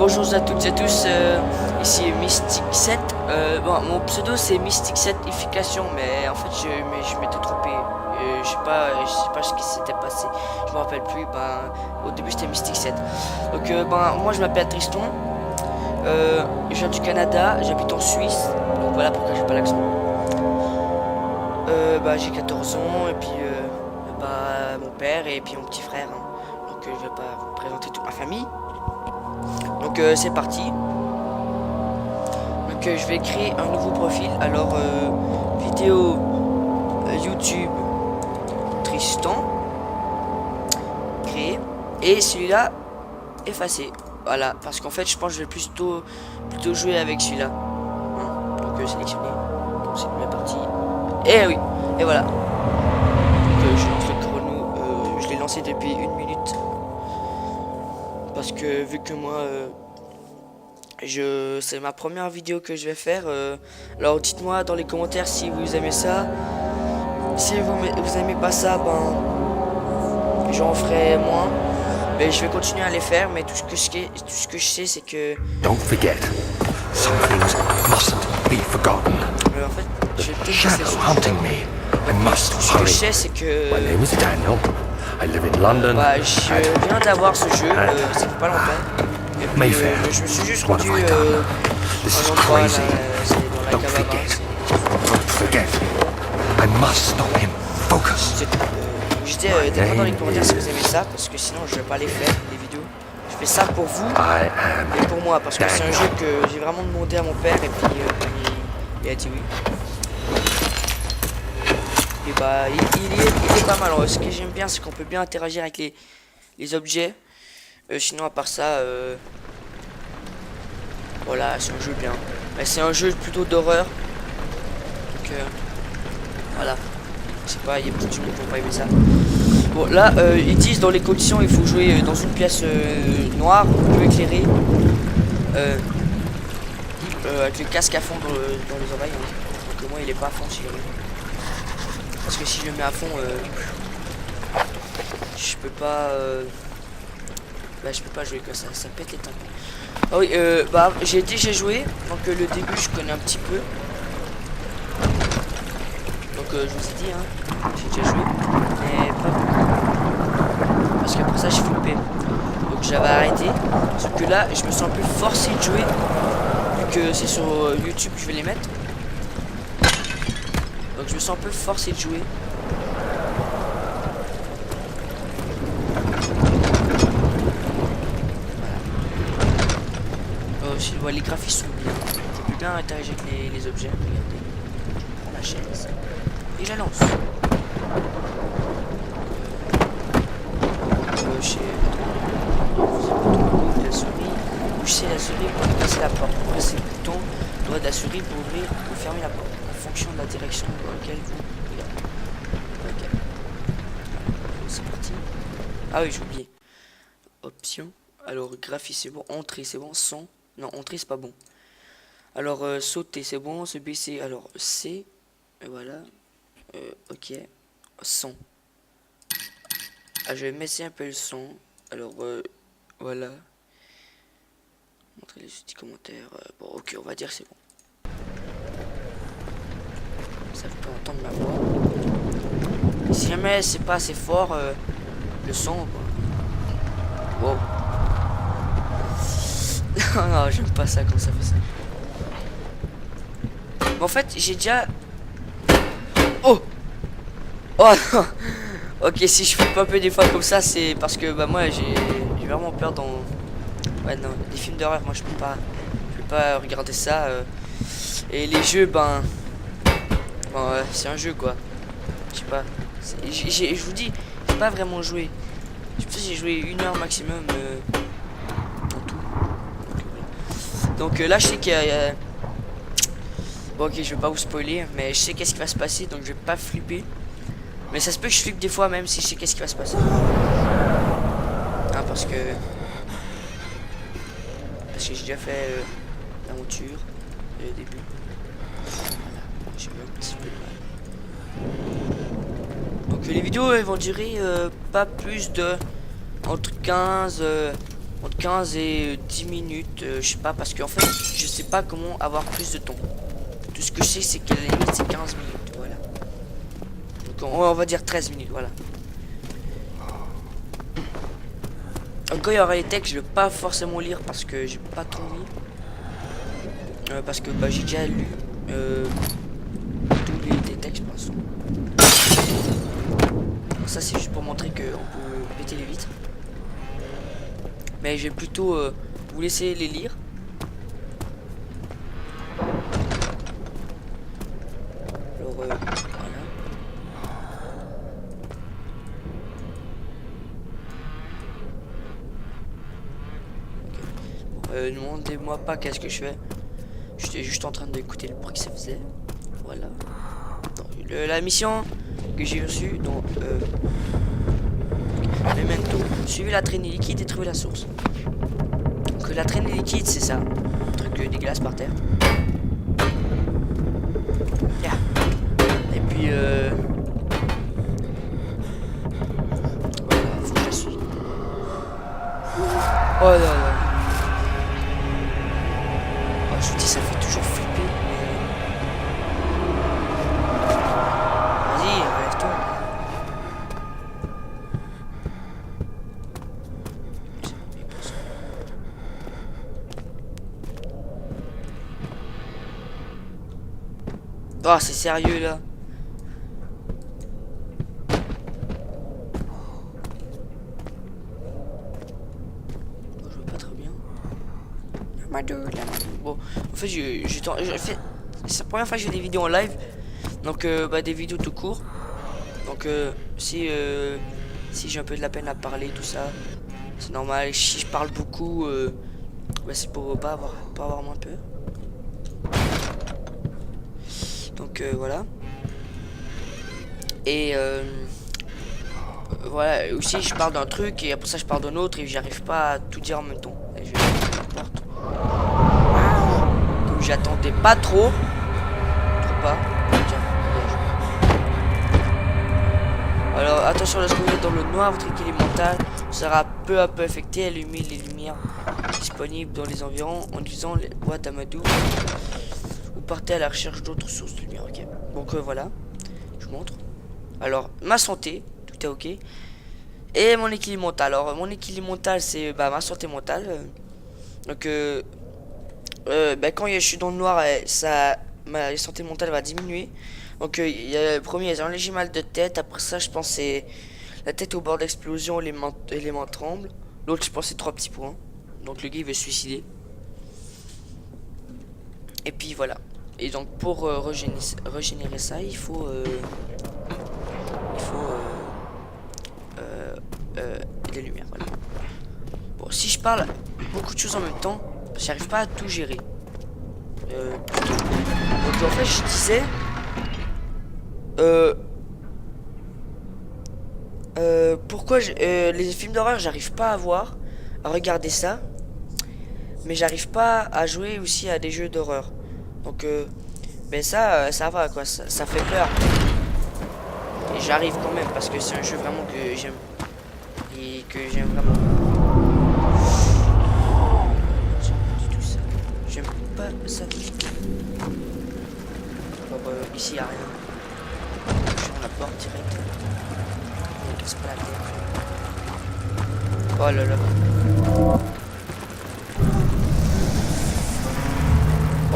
Bonjour à toutes et à tous, ici Mystic7. Bon, mon pseudo c'est Mystic7ification, mais en fait je m'étais trompé. Je sais pas ce qui s'était passé. Je me rappelle plus. Ben, au début c'était Mystic7. Donc ben moi je m'appelle Tristan. Je viens du Canada, j'habite en Suisse. Donc voilà pourquoi j'ai pas l'accent. Bah j'ai 14 ans et puis bah mon père et puis mon petit frère. Hein. Donc je vais pas vous présenter toute ma famille. Donc c'est parti. Donc je vais créer un nouveau profil. Alors vidéo YouTube Tristan créer et celui-là effacer. Voilà, parce qu'en fait je pense que je vais plutôt jouer avec celui-là. Donc sélectionner. Donc c'est bien parti. Et oui, et voilà. Donc je lance le chrono. Je l'ai lancé depuis 1 minute. Parce que vu que moi c'est ma première vidéo que je vais faire, alors dites-moi dans les commentaires si vous aimez ça. Si vous aimez pas ça, ben j'en ferai moins. Mais je vais continuer à les faire, mais tout ce que je sais c'est que Don't forget, some things mustn't be forgotten. en fait je vais The peut-être shadow passer hunting me. I must ce que je hurry. sais c'est que My name is Daniel. I live in London. bah, je viens d'avoir ce jeu, ça fait pas longtemps. Et puis, Mayfair. je me suis juste What rendu have I done? This is un endroit là, crazy. c'est dans la Don't Cababa, forget. Don't forget. I must stop him. Focus. Dites-moi dans les commentaires si vous aimez ça, parce que sinon je vais pas les faire, les vidéos. Je fais ça pour vous I am et pour moi, parce que c'est un Daniel. jeu que j'ai vraiment demandé à mon père et puis il a dit oui. Et bah il est pas mal. Alors, ce que j'aime bien c'est qu'on peut bien interagir avec les objets. Sinon à part ça, voilà, c'est un jeu bien. Mais c'est un jeu plutôt d'horreur. Donc voilà. Je sais pas, il y a beaucoup de gens qui vont pas aimer ça. Bon là, ils disent dans les conditions il faut jouer dans une pièce noire, peu éclairée. Avec le casque à fond dans les oreilles. Hein. Donc moi il est pas à fond si jamais. Parce que si je le mets à fond, je peux pas. Bah je peux pas jouer comme ça pète les tympans. Ah oui, bah j'ai déjà joué, donc le début je connais un petit peu. Donc je vous ai dit, hein, j'ai déjà joué, mais pas beaucoup. Parce qu'après ça je flippais. Donc j'avais arrêté. Sauf que là je me sens un peu forcé de jouer. Vu que c'est sur YouTube que je vais les mettre. Donc je me sens un peu forcé de jouer. Ouais, les graphismes sont bien. On peut bien interagir avec les objets. Regardez. Je prends ma chaise et je la lance. La souris. Poussez la souris pour passer la porte. Pressez le bouton droit de la souris pour ouvrir ou fermer la porte en fonction de la direction dans laquelle vous regardez. Ok. C'est parti. Ah oui, j'ai oublié. Option. Alors graphisme c'est bon. Entrée c'est bon. Son. Non, entrée c'est pas bon. Alors sauter c'est bon, se baisser. Alors C. Et voilà. Ok. Son. Ah, je vais baisser un peu le son. Alors voilà. Montrer les petits commentaires. Bon ok, on va dire c'est bon. Ça je peux entendre ma voix. Si jamais c'est pas assez fort le son quoi. Wow. Non, j'aime pas ça quand ça fait ça. Mais en fait, j'ai déjà... Oh. Oh non. Ok, si je flippe un peu des fois comme ça, c'est parce que bah moi j'ai vraiment peur dans... Ouais non, les films d'horreur, moi je peux pas regarder ça. Et les jeux, ben... Bon, c'est un jeu quoi. Je sais pas. Je vous dis, j'ai pas vraiment joué. Je pense que j'ai joué 1 heure maximum. Donc là je sais qu'il y a... Bon ok, je vais pas vous spoiler, mais je sais qu'est-ce qui va se passer, donc je vais pas flipper. Mais ça se peut que je flippe des fois même si je sais qu'est-ce qui va se passer. Ah parce que j'ai déjà fait l'aventure le début. Voilà, j'ai eu un petit peu de mal. Donc les vidéos elles vont durer pas plus de entre 15 entre 15 et 10 minutes, je sais pas, parce qu'en fait, je sais pas comment avoir plus de temps. Tout ce que je sais, c'est que la limite, c'est 15 minutes, voilà. Donc, on va dire 13 minutes, voilà. Donc, quand il y aura les textes, je vais pas forcément lire parce que j'ai pas trop envie. Parce que bah, j'ai déjà lu tous les textes pour l'instant. Ça, c'est juste pour montrer qu'on peut péter les vitres. Mais je vais plutôt vous laisser les lire. Alors, voilà. Okay. Bon, ne demandez-moi pas qu'est-ce que je fais. J'étais juste en train d'écouter le bruit que ça faisait. Voilà. Donc, la mission que j'ai reçue, donc Memento, suivez la traînée liquide et trouvez la source. Donc la traînée liquide, c'est ça, un truc dégueulasse par terre. Yeah. Et puis voilà, faut que je la suive. Oh là là. Oh, je vous dis, ça fait toujours flipper. Vas-y, relève-toi. Oh, c'est sérieux là. Oh, je vois pas très bien. Bon, en fait, c'est la première fois que j'ai des vidéos en live. Donc, bah, des vidéos tout court. Donc, si j'ai un peu de la peine à parler, tout ça, c'est normal. Si je parle beaucoup, bah, c'est pour pas avoir moins peur. Donc voilà. Et voilà, aussi je parle d'un truc et après ça je parle d'un autre et j'arrive pas à tout dire en même temps. Et comme j'attendais pas trop pas. Alors attention, lorsque vous êtes dans le noir, votre équilibre mental sera peu à peu affecté. Allumez les lumières disponibles dans les environs en utilisant les boîtes à Amadou. Ou partez à la recherche d'autres sources de lumière. Ok. Donc voilà, je vous montre. Alors ma santé, tout est ok. Et mon équilibre mental. Alors mon équilibre mental, c'est bah, ma santé mentale. Donc bah, quand je suis dans le noir, ma santé mentale va diminuer. Donc il y a le premier, il y a un léger mal de tête. Après ça, je pense c'est la tête au bord d'explosion, les mains tremblent. L'autre, je pense c'est 3 petits points. Donc le gars il veut se suicider. Et puis voilà. Et donc pour régénérer ça, il faut des lumières. Voilà. Bon, si je parle beaucoup de choses en même temps, j'arrive pas à tout gérer. Donc en fait, je disais. Pourquoi les films d'horreur j'arrive pas à voir, à regarder ça, mais j'arrive pas à jouer aussi à des jeux d'horreur. Donc ben ça va quoi, ça fait peur. Et j'arrive quand même parce que c'est un jeu vraiment que j'aime et que j'aime vraiment. J'aime pas du tout ça. J'aime pas ça du tout. Bon, ici y a rien. Je ferme la porte direct. Casse pas la tête. Oh là là.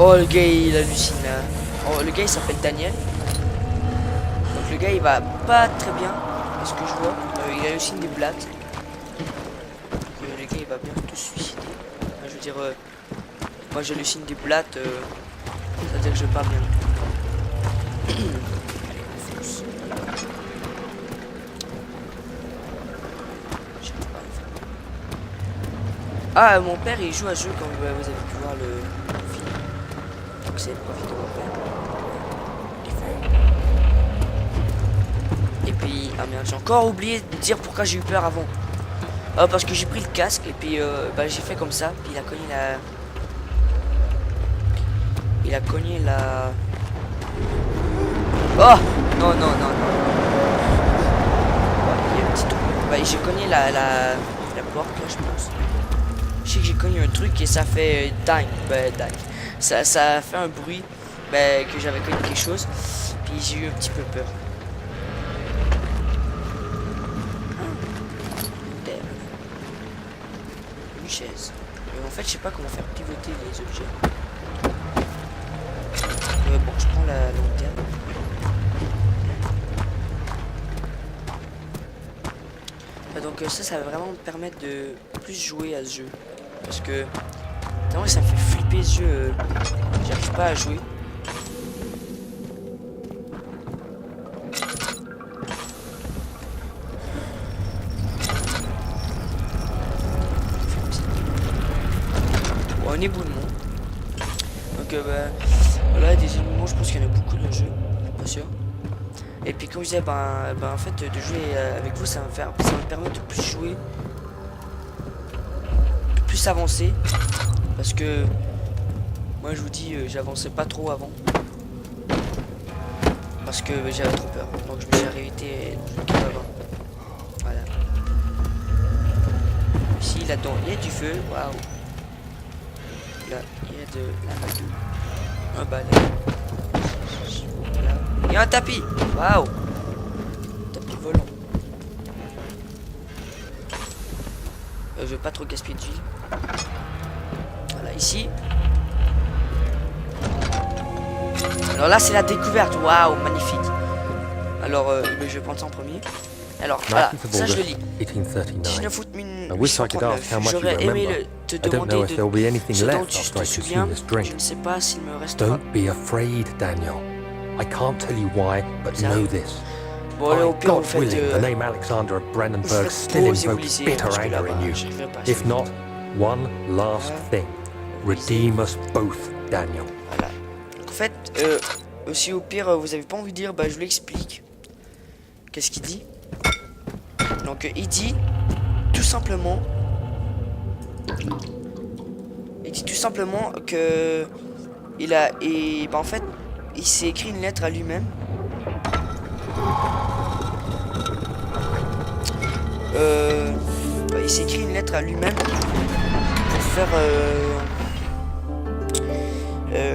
Oh le gars il hallucine là. Oh le gars il s'appelle Daniel. Donc le gars il va pas très bien. Est-ce que je vois il hallucine des blagues. Donc le gars il va bientôt se suicider. Enfin, je veux dire moi j'hallucine des blattes. Ça veut dire que je vais pas bien. Allez on fonce. Ah, mon père il joue à ce jeu comme vous avez pu voir le film. Donc c'est le profil de mon père. Et puis, ah merde, j'ai encore oublié de dire pourquoi j'ai eu peur avant. Parce que j'ai pris le casque et puis bah, j'ai fait comme ça. Puis il a cogné la. Il a cogné la. Oh non, non, non, non. Il y a un petit trou. Bah, j'ai cogné la porte là, je pense. je sais que j'ai cogné un truc et ça fait dingue, dingue. Ça fait un bruit que j'avais cogné quelque chose. Puis j'ai eu un petit peu peur. Une chaise. En fait, je sais pas comment faire pivoter les objets. Bon, je prends la lanterne. Donc ça va vraiment me permettre de plus jouer à ce jeu. Parce que ça me fait flipper ce jeu. J'arrive pas à jouer. Un éboulement. Donc voilà, des éboulements, je pense qu'il y en a beaucoup dans le jeu, pas sûr. Et puis comme je disais, en fait de jouer avec vous, ça va me permettre de plus jouer, de plus avancer. Parce que moi je vous dis, j'avançais pas trop avant. Parce que j'avais trop peur. Donc je me suis arrêté avant. Voilà. Ici, là-dedans, il y a du feu, waouh. Là, il y a de la magie. Un balai. Là. Il y a un tapis. Waouh. Tapis volant. Je vais pas trop gaspiller de vie. Voilà, ici. Alors là, c'est la découverte. Waouh, magnifique. Alors, je vais prendre ça en premier. Alors, voilà, ça je le lis. 19 août 1839. J'aurais aimé te demander ce dont tu te souviens. Je ne sais pas s'il me restera. Don't be afraid, Daniel. I can't tell you why, but know this. Bon, allez, au pire, vous God faites willing, the name Alexander of Brandenburg still invokes bitter anger in you. If not, one last thing. Redeem us both, Daniel. Voilà. En fait, si au pire, vous avez pas envie de dire, je vous l'explique. Qu'est-ce qu'il dit? Donc, il dit tout simplement... que... en fait, il s'est écrit une lettre à lui-même. Il s'est écrit une lettre à lui-même pour faire...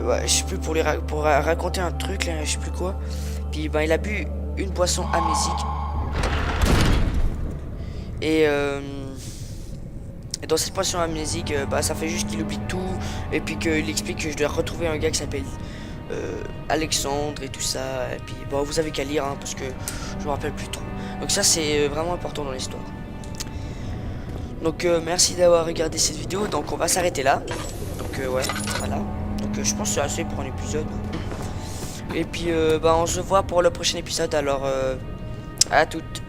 ouais, je sais plus, pour raconter un truc, là, je sais plus quoi. Puis, il a bu une boisson amnésique. Et dans cette potion amnésique, ça fait juste qu'il oublie tout. Et puis qu'il explique que je dois retrouver un gars qui s'appelle Alexandre et tout ça. Et puis vous avez qu'à lire, hein, parce que je me rappelle plus trop. Donc ça, c'est vraiment important dans l'histoire. Donc merci d'avoir regardé cette vidéo. Donc on va s'arrêter là. Donc ouais, voilà. Donc je pense que c'est assez pour un épisode. Et puis on se voit pour le prochain épisode. Alors à toutes.